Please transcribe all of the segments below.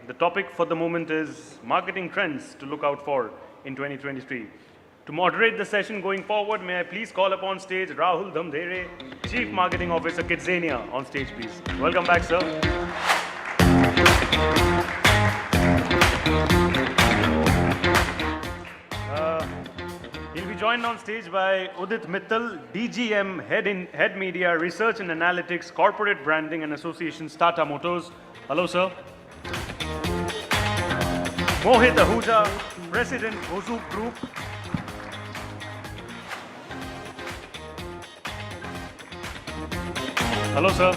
The topic for the moment is marketing trends to look out for in 2023. To moderate the session going forward, may I please call upon stage Rahul Dhamdhere, Chief Marketing Officer, Kidzania, on stage, please. Welcome back, sir. He'll be joined on stage by Udit Mittal, DGM, Head Media, Research and Analytics, Corporate Branding and Associations, Tata Motors. Hello, sir. Mohit Ahuja, President, GOZOOP Group. Hello, sir.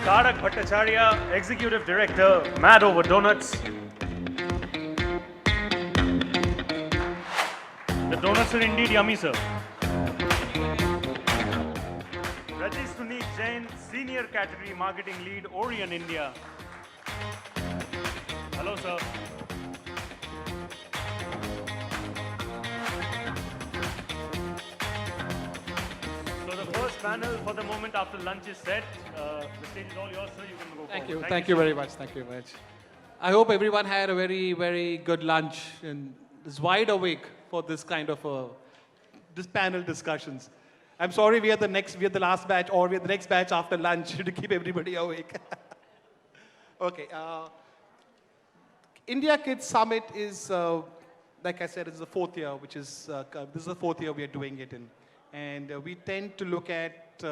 Tarak Bhattacharya, Executive Director, Mad Over Donuts. The donuts are indeed yummy, sir. Raje Suneet Jain, Senior Category Marketing Lead, Orion, India. Hello, sir. So the first panel for the moment after lunch is set. The stage is all yours, sir. You can go Thank forward. you. Thank you very much. Thank you very much. I hope everyone had a very, very good lunch and is wide awake for this kind of this panel discussions. I'm sorry we are the last batch, or we are the next batch after lunch to keep everybody awake. Okay. India Kids Summit is, like I said, it's the fourth year, which is, this is the fourth year we are doing it in. And we tend to look at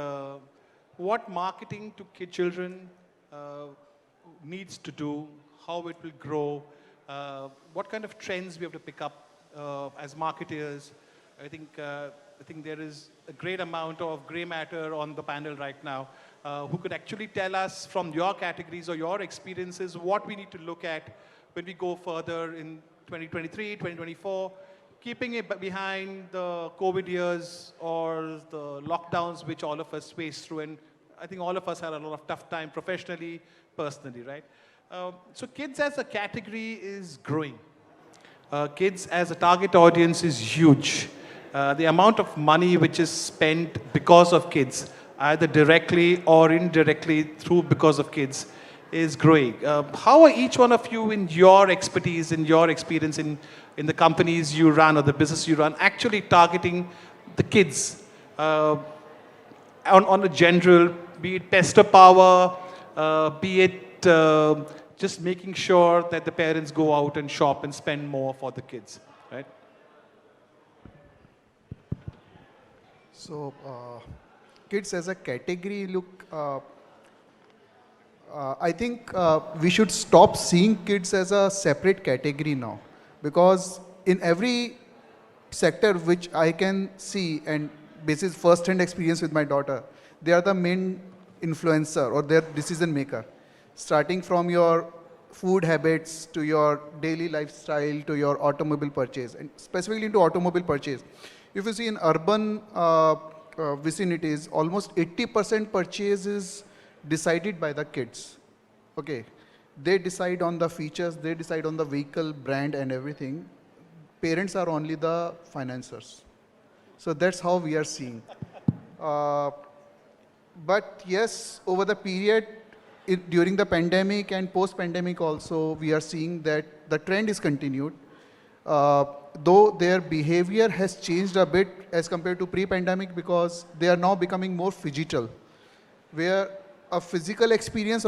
what marketing to children needs to do, how it will grow, what kind of trends we have to pick up as marketers. I think there is a great amount of gray matter on the panel right now who could actually tell us from your categories or your experiences what we need to look at when we go further in 2023, 2024, keeping it behind the COVID years or the lockdowns which all of us faced through. And I think all of us had a lot of tough time professionally, personally, right? So kids as a category is growing. Kids as a target audience is huge. The amount of money which is spent because of kids, either directly or indirectly because of kids, is growing. How are each one of you in your expertise, in your experience in the companies you run or the business you run, actually targeting the kids on a general, be it tester power, be it just making sure that the parents go out and shop and spend more for the kids, right? So, kids as a category, look, I think we should stop seeing kids as a separate category now, because in every sector which I can see, and basis first-hand experience with my daughter, they are the main influencer or their decision maker, starting from your food habits to your daily lifestyle to your automobile purchase, and specifically into automobile purchase. If you see in urban vicinities, almost 80% purchase is decided by the kids. Okay, they decide on the features, they decide on the vehicle, brand and everything. Parents are only the financiers. So that's how we are seeing. But yes, over the period, during the pandemic and post-pandemic also, we are seeing that the trend is continued. Though their behavior has changed a bit as compared to pre-pandemic, because they are now becoming more phygital, where a physical experience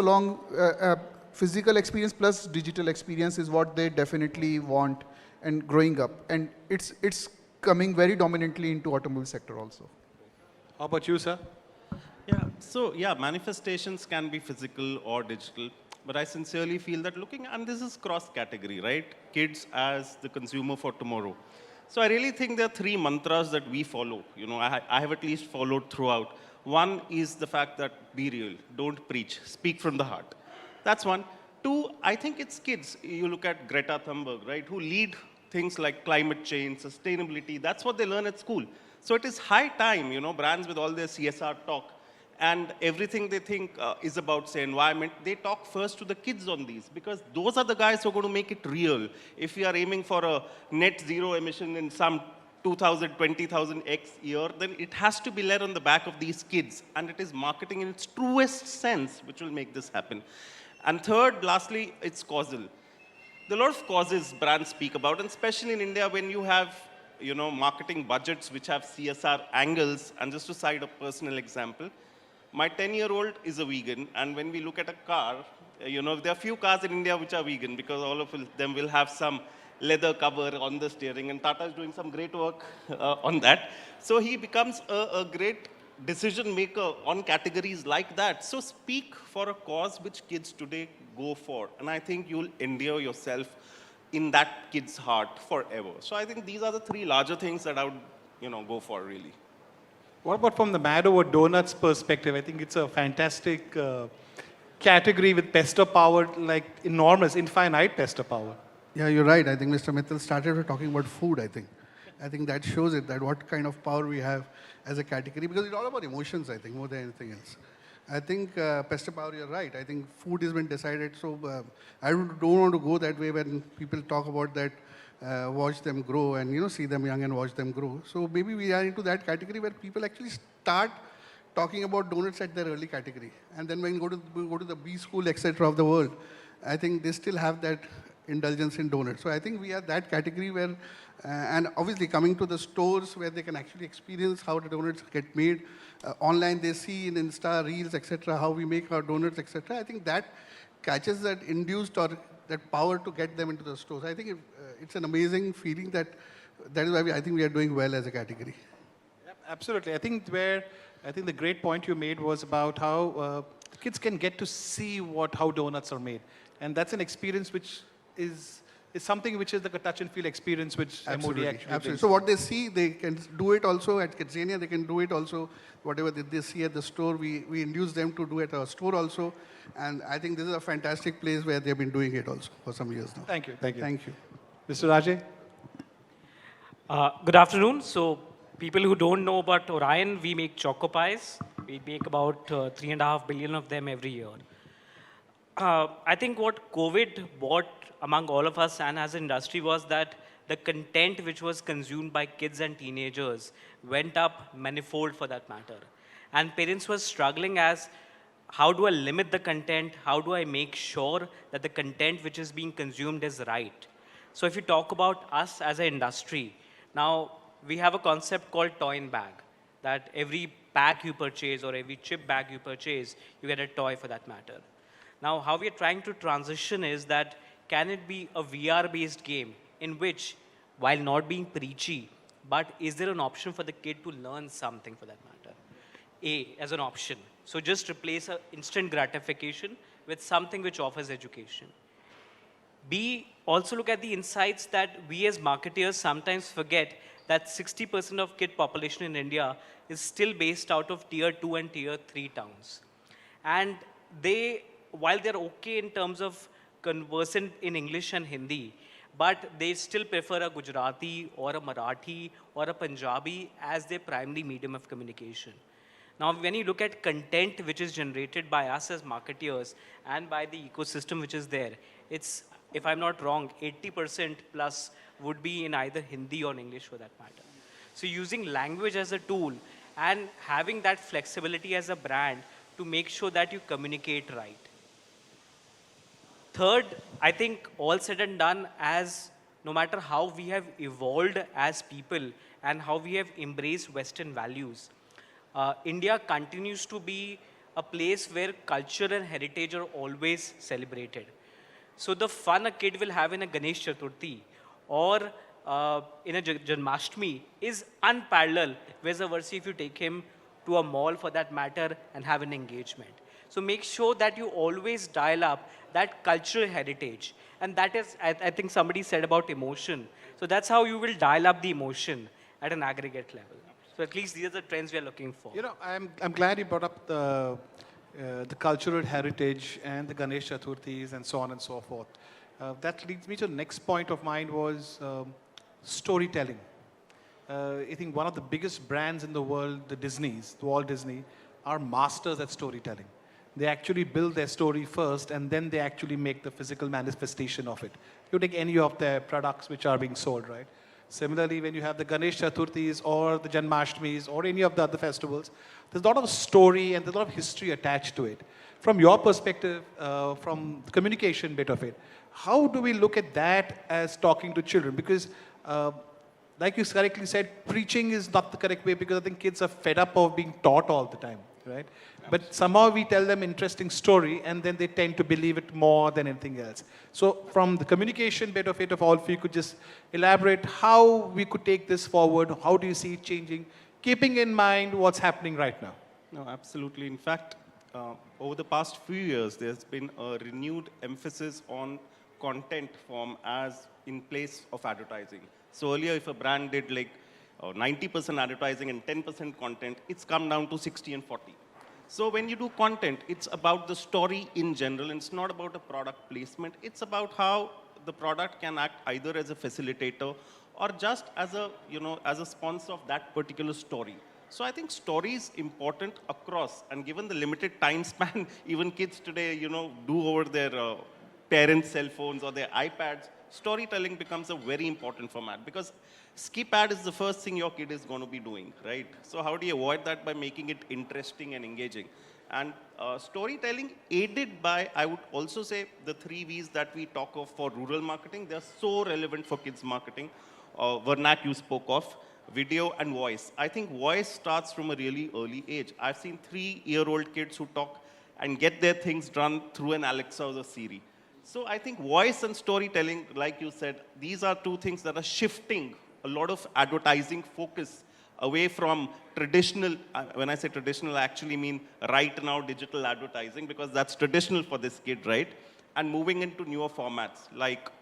physical experience plus digital experience is what they definitely want and growing up. And it's coming very dominantly into automobile sector also. How about you, sir? Yeah, so yeah, manifestations can be physical or digital, but I sincerely feel that and this is cross-category, right? Kids as the consumer for tomorrow. So I really think there are three mantras that we follow. You know, I have at least followed throughout. One is the fact that be real, don't preach, speak from the heart. That's one. Two, I think it's kids. You look at Greta Thunberg, right, who lead things like climate change, sustainability. That's what they learn at school. So it is high time, you know, brands with all their CSR talk and everything they think is about, say, environment, they talk first to the kids on these, because those are the guys who are going to make it real. If we are aiming for a net zero emission in some 2,000, 20,000 X year, then it has to be led on the back of these kids. And it is marketing in its truest sense which will make this happen. And third, lastly, it's causal. There are a lot of causes brands speak about, and especially in India when you have marketing budgets which have CSR angles. And just to cite a personal example, my 10-year-old is a vegan, and when we look at a car, there are few cars in India which are vegan because all of them will have some leather cover on the steering, and Tata is doing some great work on that. So he becomes a great decision maker on categories like that. So speak for a cause which kids today go for, and I think you'll endure yourself in that kid's heart forever. So I think these are the three larger things that I would go for really. What about from the Mad Over Donuts perspective? I think it's a fantastic category with pester power, like enormous, infinite pester power. Yeah, you're right. I think Mr. Mittal started with talking about food, I think. I think that shows it, that what kind of power we have as a category, because it's all about emotions, I think, more than anything else. I think pester power, you're right. I think food has been decided, so I don't want to go that way when people talk about that, watch them grow and, see them young and watch them grow. So maybe we are into that category where people actually start talking about donuts at their early category. And then when you go to the B school, etc. of the world, I think they still have that indulgence in donuts. So I think we are that category where, and obviously coming to the stores where they can actually experience how the donuts get made. Online they see in Insta, Reels, etc. how we make our donuts, etc. I think that catches that induced or that power to get them into the stores. I think it's an amazing feeling that is why I think we are doing well as a category. Yep, absolutely. I think the great point you made was about how kids can get to see how donuts are made. And that's an experience which is something which is like a touch and feel experience which MOD actually Absolutely. So what they see, they can do it also at Kidzania, they can do it also, whatever they see at the store, we induce them to do it at our store also. And I think this is a fantastic place where they've been doing it also for some years now. Thank you. Thank you. Thank you. Mr. Raje? Good afternoon. So people who don't know about Orion, we make choco pies. We make about 3.5 billion of them every year. I think what COVID brought among all of us and as an industry was that the content which was consumed by kids and teenagers went up manifold for that matter. And parents were struggling as, how do I limit the content? How do I make sure that the content which is being consumed is right? So if you talk about us as an industry, now we have a concept called toy in bag, that every pack you purchase or every chip bag you purchase, you get a toy for that matter. Now, how we are trying to transition is that can it be a VR-based game in which, while not being preachy, but is there an option for the kid to learn something for that matter? A, as an option. So just replace an instant gratification with something which offers education. B, also look at the insights that we as marketeers sometimes forget that 60% of kid population in India is still based out of tier 2 and tier 3 towns. And while they're okay in terms of conversant in English and Hindi, but they still prefer a Gujarati or a Marathi or a Punjabi as their primary medium of communication. Now, when you look at content which is generated by us as marketeers and by the ecosystem which is there, it's, if I'm not wrong, 80% plus would be in either Hindi or English for that matter. So using language as a tool and having that flexibility as a brand to make sure that you communicate right. Third, I think all said and done, as no matter how we have evolved as people and how we have embraced Western values, India continues to be a place where culture and heritage are always celebrated. So the fun a kid will have in a Ganesh Chaturthi or in a Janmashtami is unparalleled, vice versa if you take him to a mall for that matter and have an engagement. So make sure that you always dial up that cultural heritage. And that is, I think somebody said about emotion. So that's how you will dial up the emotion at an aggregate level. So at least these are the trends we are looking for. You know, I'm glad you brought up the cultural heritage and the Ganesh Chaturthis and so on and so forth. That leads me to the next point of mine was storytelling. I think one of the biggest brands in the world, the Disneys, Walt Disney, are masters at storytelling. They actually build their story first and then they actually make the physical manifestation of it. You take any of their products which are being sold, right? Similarly, when you have the Ganesh Chaturthis or the Janmashtamis or any of the other festivals, there's a lot of story and there's a lot of history attached to it. From your perspective, from the communication bit of it, how do we look at that as talking to children? Because like you correctly said, preaching is not the correct way because I think kids are fed up of being taught all the time, right? But somehow we tell them interesting story and then they tend to believe it more than anything else. So from the communication bit of it, if all of you could just elaborate how we could take this forward, how do you see it changing, keeping in mind what's happening right now? No, absolutely. In fact, over the past few years, there's been a renewed emphasis on content form as in place of advertising. So earlier, if a brand did like 90% advertising and 10% content, it's come down to 60 and 40. So when you do content, it's about the story in general, and it's not about a product placement. It's about how the product can act either as a facilitator or just as a, as a sponsor of that particular story. So I think story is important across, and given the limited time span, even kids today, do over their parents' cell phones or their iPads, storytelling becomes a very important format because skip ad is the first thing your kid is going to be doing, right? So how do you avoid that by making it interesting and engaging? And storytelling aided by, I would also say, the 3 V's that we talk of for rural marketing, they're so relevant for kids marketing. Vernac you spoke of, video and voice. I think voice starts from a really early age. I've seen 3-year-old kids who talk and get their things done through an Alexa or a Siri. So I think voice and storytelling, like you said, these are 2 things that are shifting a lot of advertising focus away from traditional, when I say traditional, I actually mean right now digital advertising because that's traditional for this kid, right? And moving into newer formats like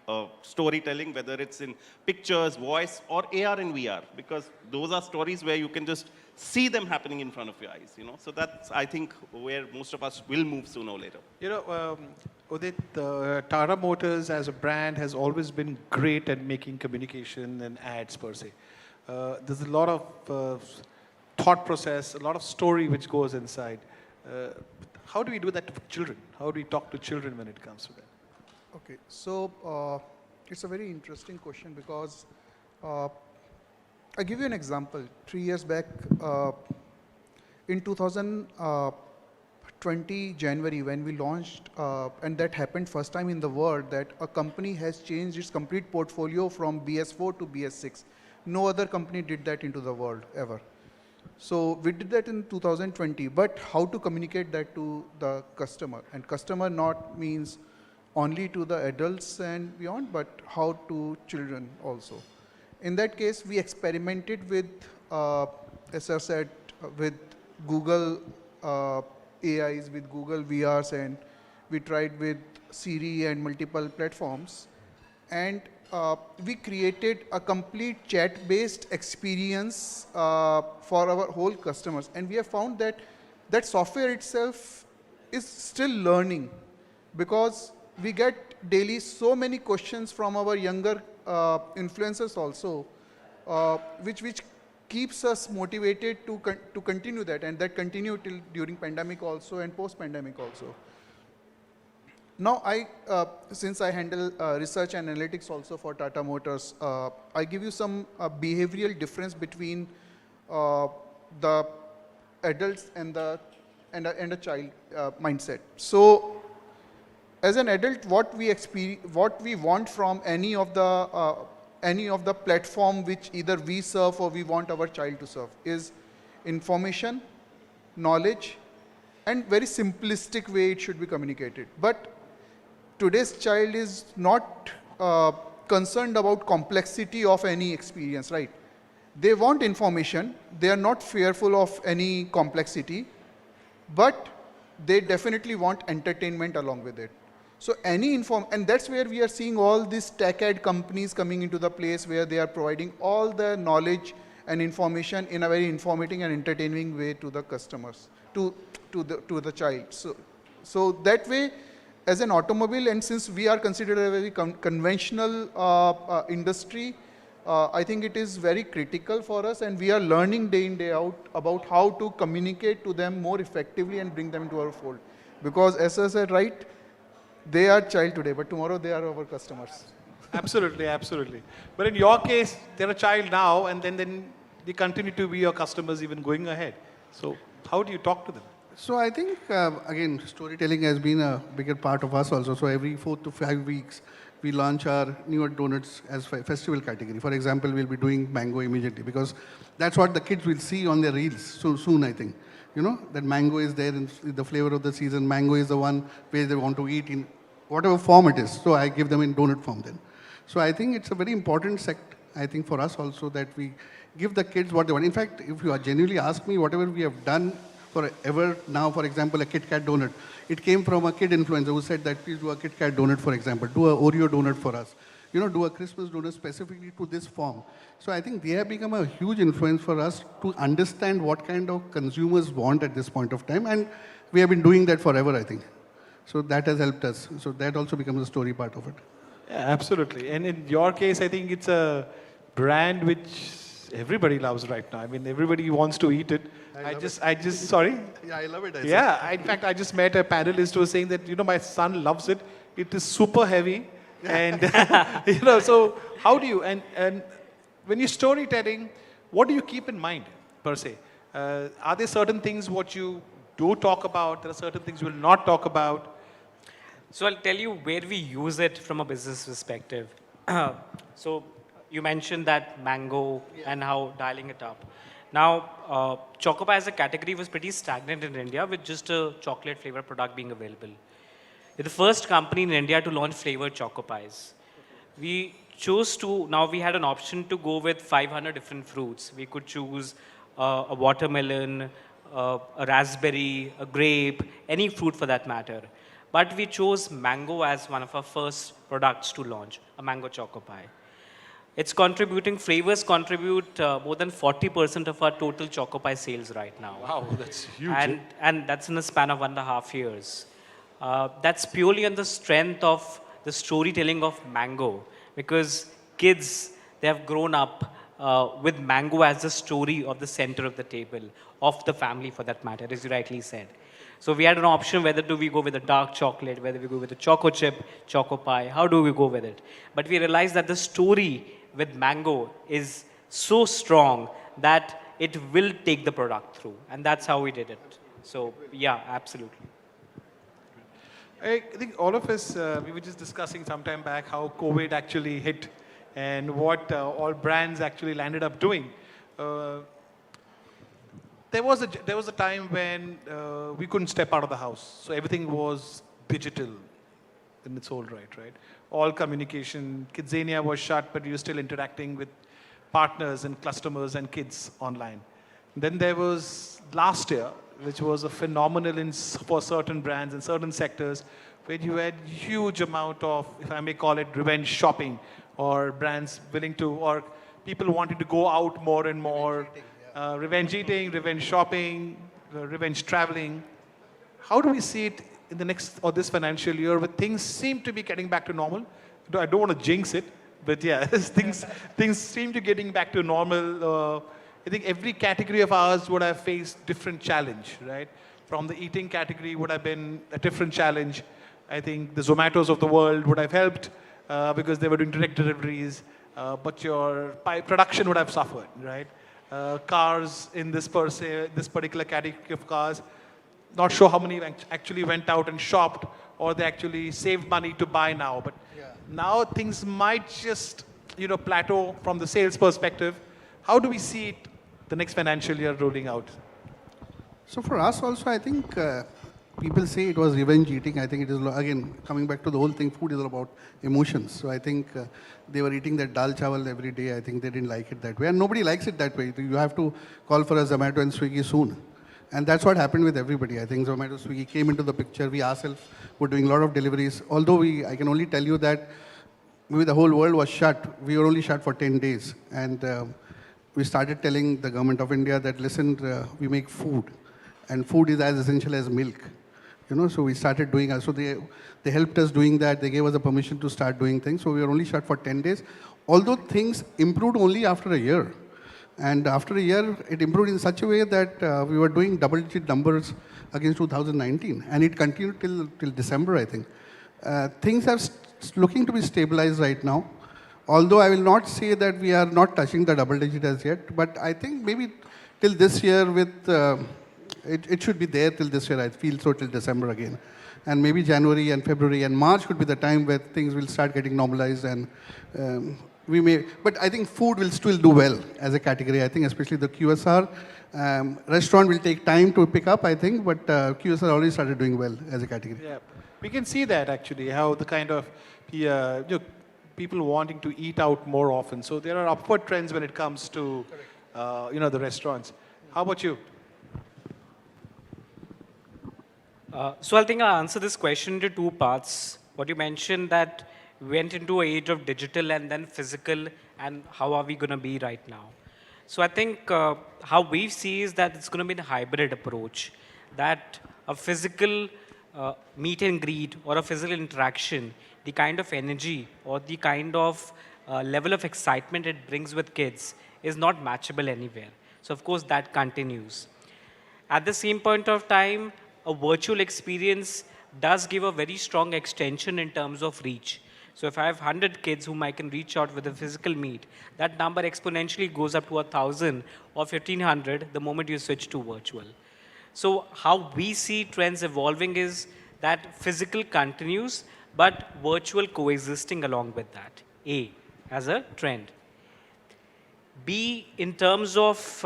storytelling, whether it's in pictures, voice, or AR and VR, because those are stories where you can just see them happening in front of your eyes, So that's, I think, where most of us will move sooner or later. Udit, Tata Motors as a brand has always been great at making communication and ads per se. There's a lot of thought process, a lot of story which goes inside. How do we do that with children? How do we talk to children when it comes to that? Okay, so it's a very interesting question because I'll give you an example. 3 years back, in 2020 January, when we launched, and that happened first time in the world, that a company has changed its complete portfolio from BS4 to BS6. No other company did that into the world ever. So we did that in 2020, but how to communicate that to the customer? And customer not means only to the adults and beyond, but how to children also. In that case, we experimented with, as I said, with Google AIs, with Google VRs, and we tried with Siri and multiple platforms. And we created a complete chat-based experience for our whole customers. And we have found that that software itself is still learning because we get daily so many questions from our younger influencers also, which keeps us motivated to continue that, and that continued till during pandemic also and post-pandemic also. Now, since I handle research and analytics also for Tata Motors, I give you some behavioral difference between the adults and a child mindset. So, as an adult, what we want from any of the platform which either we serve or we want our child to serve is information, knowledge, and very simplistic way it should be communicated. But today's child is not concerned about complexity of any experience, right? They want information. They are not fearful of any complexity, but they definitely want entertainment along with it. So and that's where we are seeing all these tech ad companies coming into the place where they are providing all the knowledge and information in a very informative and entertaining way to the customers, to the child. So that way, as an automobile, and since we are considered a very conventional industry, I think it is very critical for us, and we are learning day in, day out about how to communicate to them more effectively and bring them into our fold. Because as I said, right, they are child today, but tomorrow they are our customers. Absolutely, absolutely. But in your case, they're a child now, and then they continue to be your customers even going ahead. So how do you talk to them? So I think, again, storytelling has been a bigger part of us also. So every 4 to 5 weeks, we launch our newer donuts as festival category. For example, we'll be doing mango immediately because that's what the kids will see on their reels so soon, I think. You know, that mango is there in the flavor of the season. Mango is the one where they want to eat in whatever form it is. So I give them in donut form then. So I think it's a very important sect, I think, for us also that we give the kids what they want. In fact, if you are genuinely ask me, whatever we have done forever now, for example, a Kit Kat donut, it came from a kid influencer who said that please do a Kit Kat donut, for example, do a Oreo donut for us. You know, do a Christmas donut specifically to this form. So I think they have become a huge influence for us to understand what kind of consumers want at this point of time. And we have been doing that forever, I think. So that has helped us. So that also becomes a story part of it. Yeah, absolutely. And in your case, I think it's a brand which everybody loves right now. I mean, everybody wants to eat it. Sorry? Yeah, I love it. In fact, I just met a panelist who was saying that, you know, my son loves it. It is super heavy. And, you know, so how do you, and when you're storytelling, what do you keep in mind, per se? Are there certain things what you do talk about? There are certain things you will not talk about? So I'll tell you where we use it from a business perspective. So you mentioned that mango and how dialing it up. Now, Choco Pie as a category was pretty stagnant in India with just a chocolate flavor product being available. We're the first company in India to launch flavored Choco Pies. We chose to, now we had an option to go with 500 different fruits. We could choose a watermelon, a raspberry, a grape, any fruit for that matter. But we chose mango as one of our first products to launch, a mango Choco Pie. It's contributing, flavors contribute more than 40% of our total Choco Pie sales right now. Wow, that's huge. And that's in a span of 1.5 years. That's purely on the strength of the storytelling of mango, because kids, they have grown up with mango as the story of the center of the table, of the family for that matter, as you rightly said. So we had an option whether do we go with a dark chocolate, whether we go with a choco chip, choco pie, how do we go with it? But we realized that the story with mango is so strong that it will take the product through. And that's how we did it. So yeah, absolutely. I think all of us, we were just discussing some time back how COVID actually hit and what all brands actually landed up doing. There was a time when we couldn't step out of the house. So everything was digital in its own right? All communication, Kidzania was shut, but you were still interacting with partners and customers and kids online. Then there was last year, which was a phenomenal for certain brands and certain sectors, where you had huge amount of, if I may call it, revenge shopping, or brands willing to, or people wanting to go out more and more, revenge eating, revenge shopping, revenge traveling. How do we see it in the next or this financial year, where things seem to be getting back to normal? I don't want to jinx it, but yeah, things seem to getting back to normal. I think every category of ours would have faced different challenge, right? From the eating category would have been a different challenge. I think the Zomatos of the world would have helped because they were doing direct deliveries, but your production would have suffered, right? Cars in this particular category of cars, not sure how many actually went out and shopped, or they actually saved money to buy now. But now things might just, plateau from the sales perspective. How do we see it the next financial year rolling out? So for us also, I think people say it was revenge eating. I think it is, again, coming back to the whole thing, food is all about emotions. So I think they were eating that dal chawal every day. I think they didn't like it that way. And nobody likes it that way. You have to call for a Zomato and Swiggy soon. And that's what happened with everybody. I think Zomato, Swiggy came into the picture. We ourselves were doing a lot of deliveries. Although I can only tell you that maybe the whole world was shut. We were only shut for 10 days. And we started telling the government of India that, listen, we make food. And food is as essential as milk. So we started doing, so they helped us doing that. They gave us the permission to start doing things. So we were only shut for 10 days. Although things improved only after a year. And after a year, it improved in such a way that we were doing double-digit numbers against 2019. And it continued till December, I think. Things are looking to be stabilized right now. Although I will not say that we are not touching the double digit as yet, but I think maybe till this year it should be there till this year, I feel so, till December again. And maybe January and February and March could be the time where things will start getting normalized and we may, but I think food will still do well as a category. I think especially the QSR. Restaurant will take time to pick up, I think, but QSR already started doing well as a category. Yeah, we can see that actually, how the kind of people wanting to eat out more often. So there are upward trends when it comes to the restaurants. How about you? So I think I'll answer this question into two parts. What you mentioned that we went into an age of digital and then physical, and how are we going to be right now? So I think how we see is that it's going to be a hybrid approach, that a physical meet and greet or a physical interaction, the kind of energy or the kind of level of excitement it brings with kids is not matchable anywhere. So of course that continues. At the same point of time, a virtual experience does give a very strong extension in terms of reach. So if I have 100 kids whom I can reach out with a physical meet, that number exponentially goes up to 1,000 or 1,500 the moment you switch to virtual. So how we see trends evolving is that physical continues, but virtual coexisting along with that, A, as a trend. B, in terms of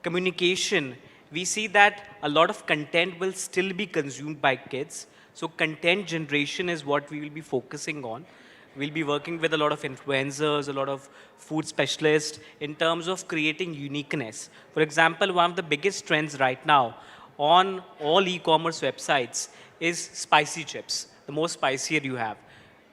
communication, we see that a lot of content will still be consumed by kids. So content generation is what we will be focusing on. We'll be working with a lot of influencers, a lot of food specialists in terms of creating uniqueness. For example, one of the biggest trends right now on all e-commerce websites is spicy chips, the more spicier you have,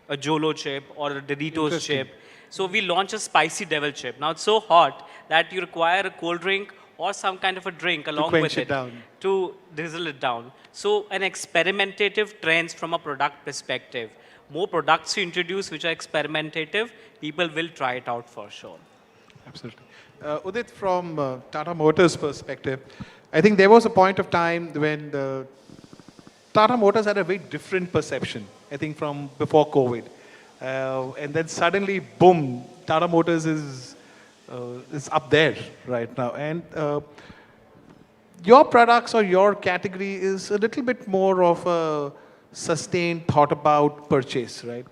a Jolo chip or a Doritos chip. So we launch a spicy devil chip. Now it's so hot that you require a cold drink or some kind of a drink along with it to drizzle it down. So an experimentative trends from a product perspective. More products you introduce which are experimentative, people will try it out for sure. Absolutely. Udit, from Tata Motors' perspective, I think there was a point of time when Tata Motors had a very different perception, I think, from before COVID. And then suddenly, boom, Tata Motors is up there right now. And your products or your category is a little bit more of a sustained, thought about purchase, right?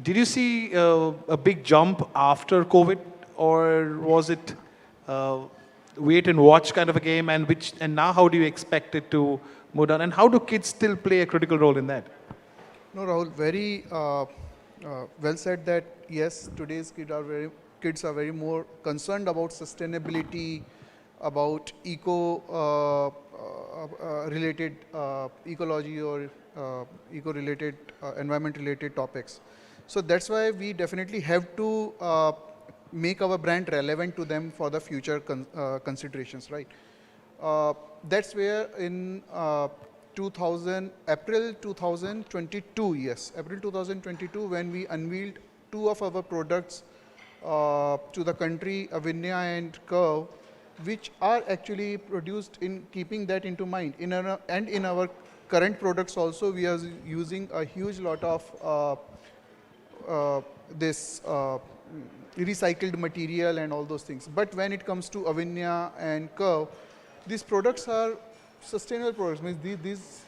Did you see a big jump after COVID, or was it wait and watch kind of a game? And now how do you expect it to move on? And how do kids still play a critical role in that? No, Rahul, very well said that yes, today's kids are very more concerned about sustainability, about related ecology or eco-related, environment-related topics. So that's why we definitely have to make our brand relevant to them for the future considerations, right? That's where in April 2022, yes, April 2022, when we unveiled two of our products to the country, Avinya and Curve, which are actually produced in keeping that into mind. In our current products also, we are using a huge lot of this recycled material and all those things. But when it comes to Avinya and Curve, these products are sustainable products. Means these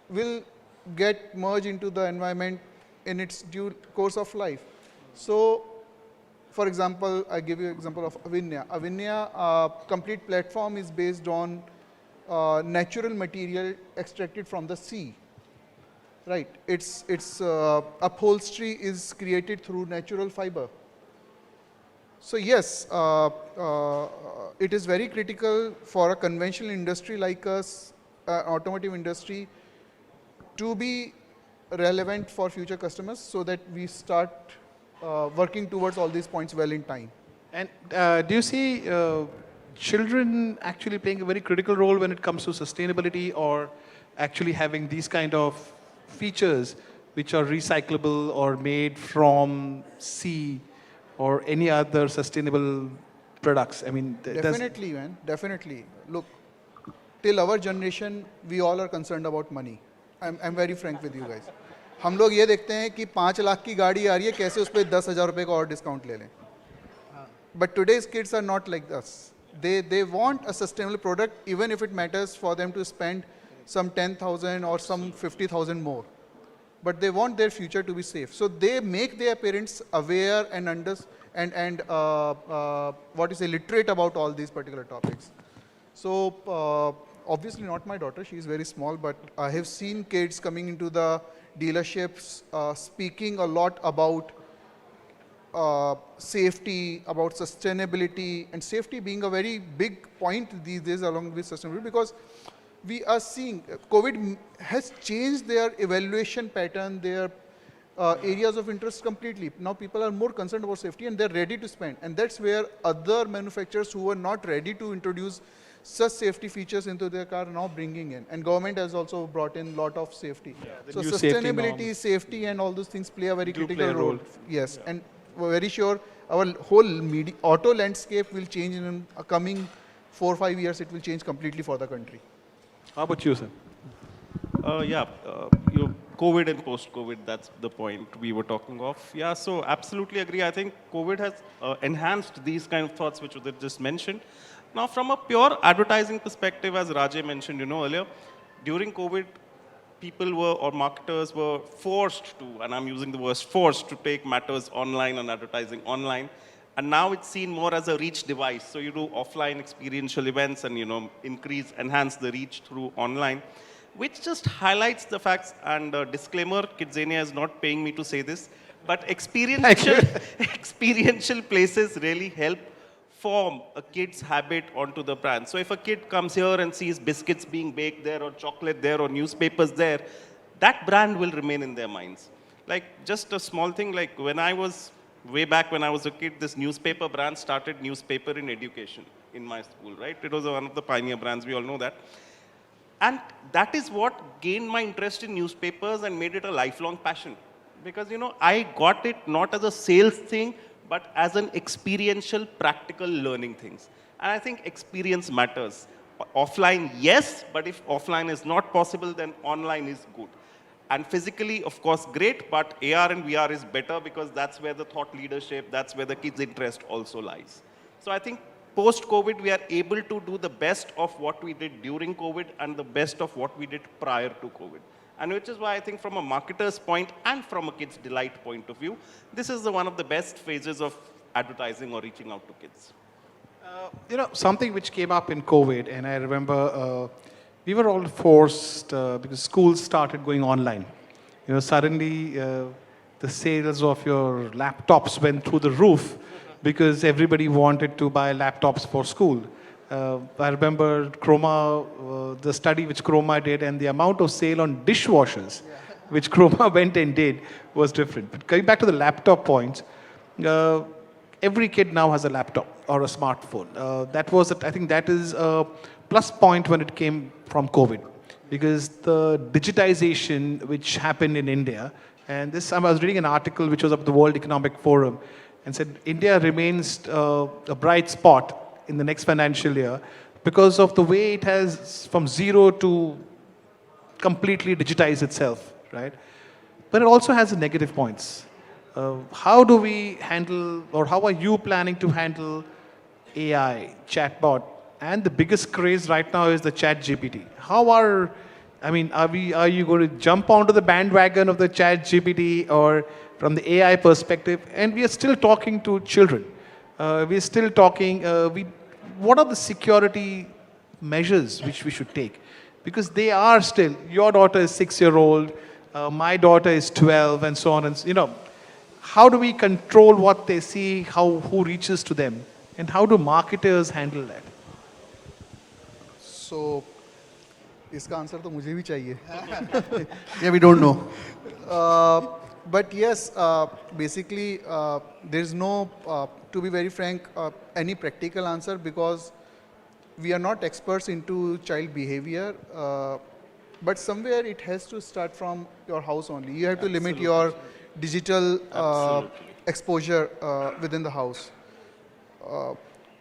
will get merged into the environment in its due course of life. So, for example, I give you an example of Avinya. Avinya complete platform is based on natural material extracted from the sea. Right? Its upholstery is created through natural fiber. So yes, it is very critical for a conventional industry like us, automotive industry, to be relevant for future customers so that we start working towards all these points well in time. And do you see children actually playing a very critical role when it comes to sustainability, or actually having these kind of features which are recyclable or made from sea or any other sustainable products? I mean, definitely, man, definitely. Look, till our generation, we all are concerned about money. I'm very frank with you guys. हम लोग ये देखते हैं कि 5 लाख की गाड़ी आ रही है, कैसे उस पर 10,000 रुपये का और डिस्काउंट ले लें. But today's kids are not like us. They want a sustainable product, even if it matters for them to spend some 10,000 or some 50,000 more. But they want their future to be safe. So they make their parents aware and literate about all these particular topics. So obviously not my daughter, she is very small, but I have seen kids coming into the dealerships speaking a lot about safety, about sustainability, and safety being a very big point these days along with sustainability, because we are seeing COVID has changed their evaluation pattern, their areas of interest completely. Now people are more concerned about safety and they're ready to spend. And that's where other manufacturers who were not ready to introduce such safety features into their car are now bringing in. And government has also brought in a lot of safety. So sustainability, safety and all those things play a very critical role. Yes, and we're very sure our whole auto landscape will change in a coming 4 or 5 years. It will change completely for the country. How about you, sir? COVID and post-COVID, that's the point we were talking of. Yeah, so absolutely agree. I think COVID has enhanced these kind of thoughts which Udit just mentioned. Now, from a pure advertising perspective, as Raje mentioned, earlier, during COVID, people were, or marketers were forced to, and I'm using the word forced, to take matters online and advertising online. And now it's seen more as a reach device. So you do offline experiential events and, enhance the reach through online, which just highlights the facts. And disclaimer, Kidzania is not paying me to say this, but experiential places really help form a kid's habit onto the brand. So if a kid comes here and sees biscuits being baked there, or chocolate there, or newspapers there, that brand will remain in their minds. Like just a small thing, like way back when I was a kid, this newspaper brand started newspaper in education in my school, right? It was one of the pioneer brands, we all know that. And that is what gained my interest in newspapers and made it a lifelong passion. Because, I got it not as a sales thing, but as an experiential, practical learning things. And I think experience matters. Offline, yes, but if offline is not possible, then online is good. And physically, of course, great, but AR and VR is better because that's where the thought leadership, that's where the kids' interest also lies. So I think post-COVID, we are able to do the best of what we did during COVID and the best of what we did prior to COVID. And which is why I think from a marketer's point and from a kid's delight point of view, this is one of the best phases of advertising or reaching out to kids. Something which came up in COVID, and I remember we were all forced, because schools started going online. Suddenly the sales of your laptops went through the roof because everybody wanted to buy laptops for school. I remember Chroma, the study which Chroma did, and the amount of sale on dishwashers, which Chroma went and did, was different. But going back to the laptop points, every kid now has a laptop or a smartphone. I think that is a plus point when it came from COVID, because the digitization which happened in India, and I was reading an article which was of the World Economic Forum, and said India remains a bright spot in the next financial year because of the way it has from zero to completely digitize itself, right? But it also has negative points. How do we handle, or how are you planning to handle AI, chatbot, and the biggest craze right now is the chat GPT? Are you going to jump onto the bandwagon of the chat GPT, or from the AI perspective? And we are still talking to children. We're still talking, what are the security measures which we should take? Because they are still, your daughter is 6-year-old, my daughter is 12, and so on. And how do we control what they see, who reaches to them? And how do marketers handle that? So, इसका answer तो मुझे भी चाहिए. Yeah, we don't know. But yes, basically, there's no, to be very frank, any practical answer, because we are not experts into child behavior. But somewhere it has to start from your house only. You have to limit your digital exposure within the house.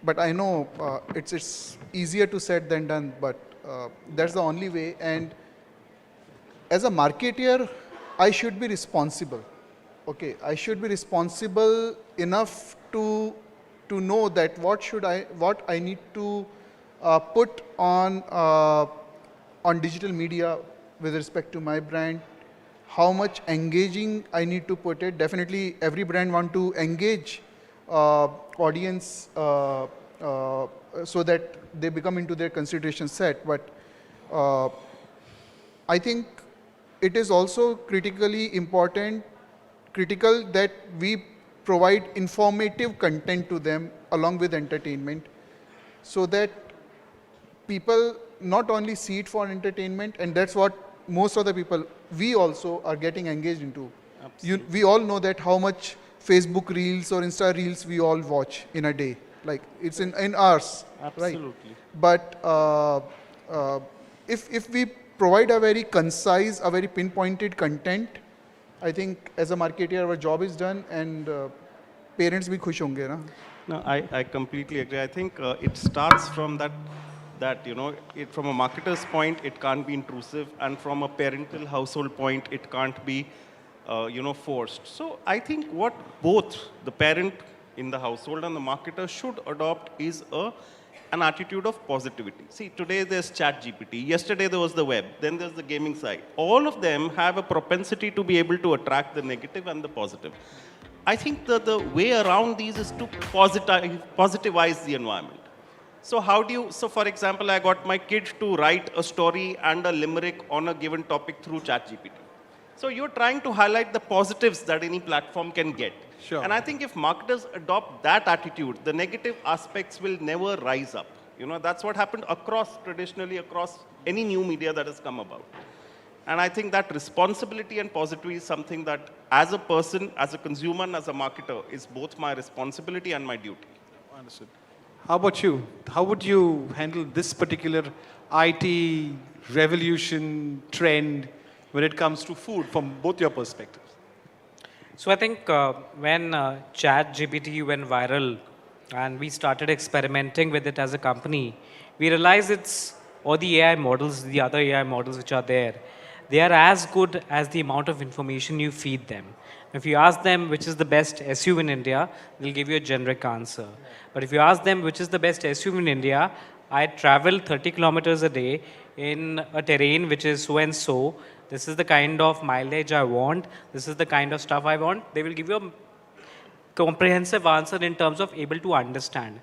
But I know it's easier to said than done, but that's the only way. And as a marketer, I should be responsible. Okay, I should be responsible enough to know that what I need to put on digital media with respect to my brand, how much engaging I need to put it. Definitely, every brand want to engage audience so that they become into their consideration set. But I think it is also critical that we provide informative content to them along with entertainment, so that people not only see it for entertainment, and that's what most of the people, we also are getting engaged into. We all know that how much Facebook Reels or Insta Reels we all watch in a day. Like it's in hours, right? Absolutely. But if we provide a very concise, a very pinpointed content, I think as a marketer our job is done, and parents bhi khush honge na. No, I completely agree. I think it starts from that from a marketer's point, it can't be intrusive, and from a parental household point, it can't be, forced. So I think what both the parent in the household and the marketer should adopt is an attitude of positivity. See, today there's ChatGPT, yesterday there was the web, then there's the gaming side. All of them have a propensity to be able to attract the negative and the positive. I think the way around these is to positivize the environment. So so for example, I got my kid to write a story and a limerick on a given topic through ChatGPT. So you're trying to highlight the positives that any platform can get. Sure. And I think if marketers adopt that attitude, the negative aspects will never rise up. That's what happened traditionally across any new media that has come about. And I think that responsibility and positivity is something that as a person, as a consumer, and as a marketer is both my responsibility and my duty. Understood. How about you? How would you handle this particular IT revolution trend when it comes to food from both your perspectives? So I think when ChatGPT went viral and we started experimenting with it as a company, we realized all the AI models, the other AI models which are there, they are as good as the amount of information you feed them. If you ask them which is the best SUV in India, they'll give you a generic answer. But if you ask them which is the best SUV in India, I travel 30 kilometers a day in a terrain which is so and so. This is the kind of mileage I want. This is the kind of stuff I want. They will give you a comprehensive answer in terms of able to understand.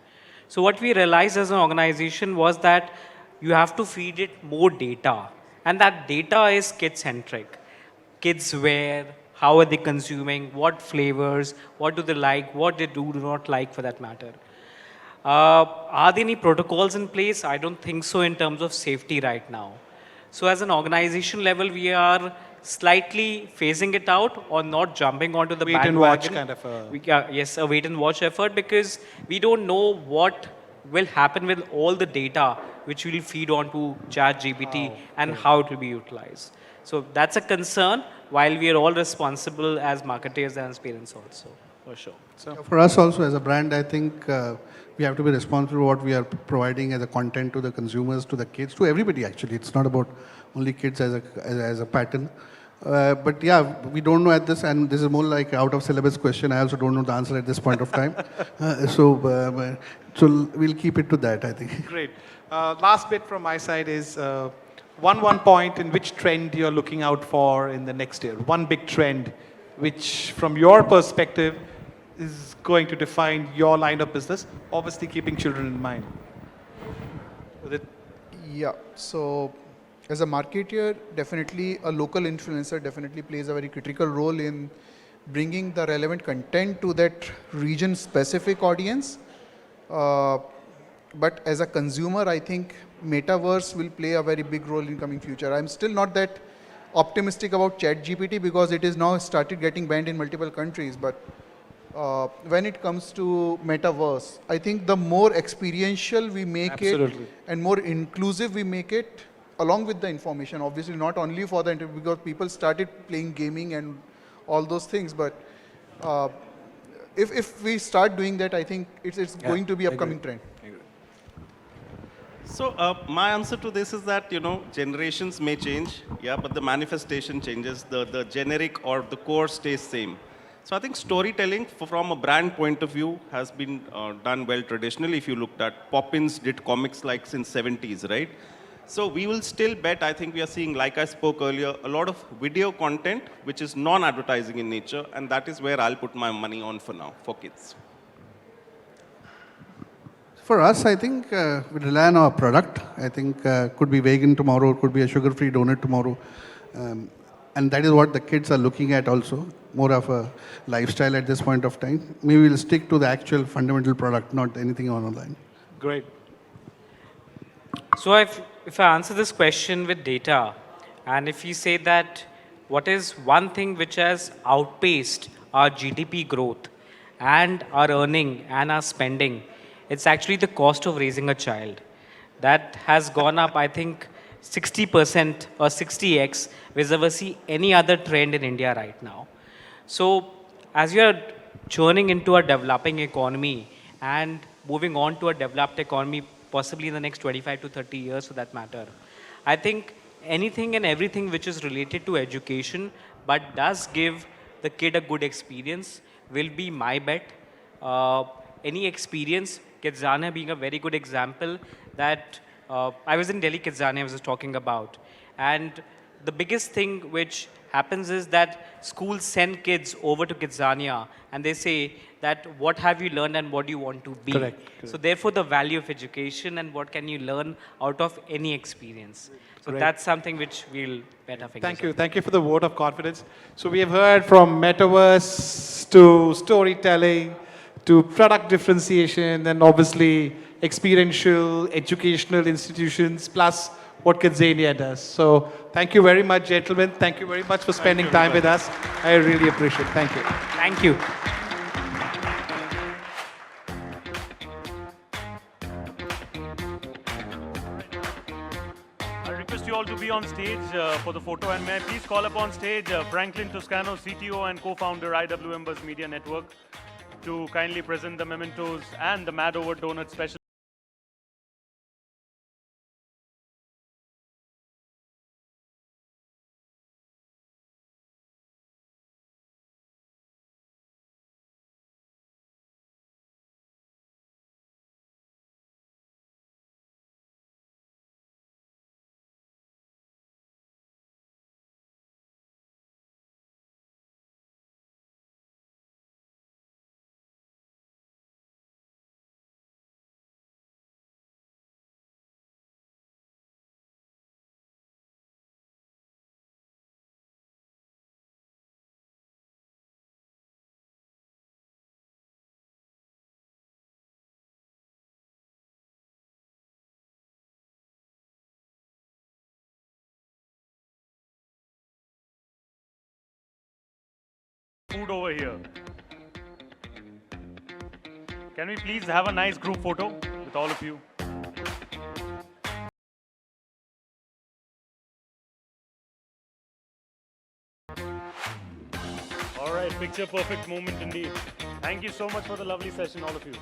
So what we realized as an organization was that you have to feed it more data. And that data is kid-centric. Kids wear, how are they consuming, what flavors, what do they like, what they do not like for that matter. Are there any protocols in place? I don't think so in terms of safety right now. So as an organization level, we are slightly phasing it out or not jumping onto the bandwagon. Wait and watch kind of a... Yes, a wait and watch effort, because we don't know what will happen with all the data which will feed onto ChatGPT and how it will be utilized. So that's a concern, while we are all responsible as marketers and as parents also, for sure. So, For us also as a brand, I think we have to be responsible for what we are providing as a content to the consumers, to the kids, to everybody actually. It's not about only kids as a pattern. But yeah, we don't know at this, and this is more like out of syllabus question. I also don't know the answer at this point of time. So we'll keep it to that, I think. great. Last bit from my side is one point in which trend you're looking out for in the next year. One big trend which from your perspective is going to define your line of business, obviously keeping children in mind. Udit? Yeah, so as a marketer, definitely a local influencer definitely plays a very critical role in bringing the relevant content to that region-specific audience. But as a consumer, I think metaverse will play a very big role in coming future. I'm still not that optimistic about ChatGPT because it is now started getting banned in multiple countries. But when it comes to metaverse, I think the more experiential we make Absolutely. it and more inclusive we make it, along with the information, obviously not only for the interview, because people started playing gaming and all those things, but if we start doing that, I think it's going to be upcoming trend. So my answer to this is that, generations may change, yeah, but the manifestation changes. The generic or the core stays same. So I think storytelling from a brand point of view has been done well traditionally. If you looked at Poppins did comics like since 70s, right? So we will still bet, I think we are seeing, like I spoke earlier, a lot of video content which is non-advertising in nature, and that is where I'll put my money on for now, for kids. For us, I think we rely on our product. I think could be vegan tomorrow, could be a sugar-free donut tomorrow. And that is what the kids are looking at also, more of a lifestyle at this point of time. Maybe we'll stick to the actual fundamental product, not anything online. Great. So if I answer this question with data, and if we say that what is one thing which has outpaced our GDP growth and our earning and our spending, it's actually the cost of raising a child. That has gone up, I think, 60% or 60x vis-a-vis any other trend in India right now. So as we are churning into a developing economy and moving on to a developed economy, possibly in the next 25 to 30 years for that matter, I think anything and everything which is related to education but does give the kid a good experience will be my bet. Any experience, Kidzania being a very good example, that I was in Delhi, Kidzania, I was just talking about. And the biggest thing which happens is that schools send kids over to Kidzania and they say that what have you learned and what do you want to be? Correct. So therefore the value of education and what can you learn out of any experience. So that's something which we'll bet our fingers on. Thank you for the vote of confidence. So we have heard from metaverse to storytelling to product differentiation and obviously experiential educational institutions plus what Kidzania does. So thank you very much, gentlemen. Thank you very much for spending time with us. I really appreciate it. Thank you. Thank you. I request you all to be on stage for the photo, and may I please call upon stage Franklin Toscano, CTO and co-founder IWMBuzz Media Network, to kindly present the mementos and the Mad Over Donut special. Food over here. Can we please have a nice group photo with all of you? All right, picture perfect moment indeed. Thank you so much for the lovely session, all of you.